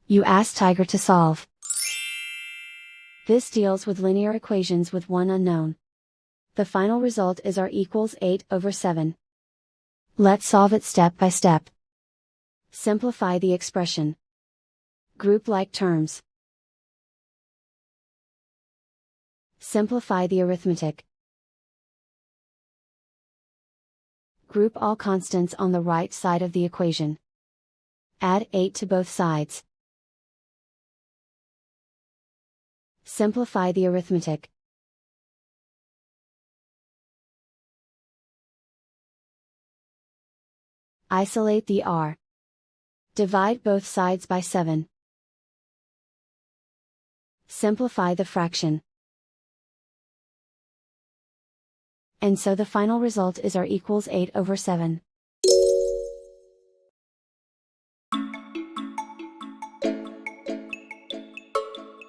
You ask Tiger to solve. This deals with linear equations with one unknown. The final result is r equals 8/7. Let's solve it step by step. Simplify the expression. Group like terms. Simplify the arithmetic. Group all constants on the right side of the equation. Add 8 to both sides. Simplify the arithmetic. Isolate the r. Divide both sides by 7. Simplify the fraction. And so the final result is r equals 8/7.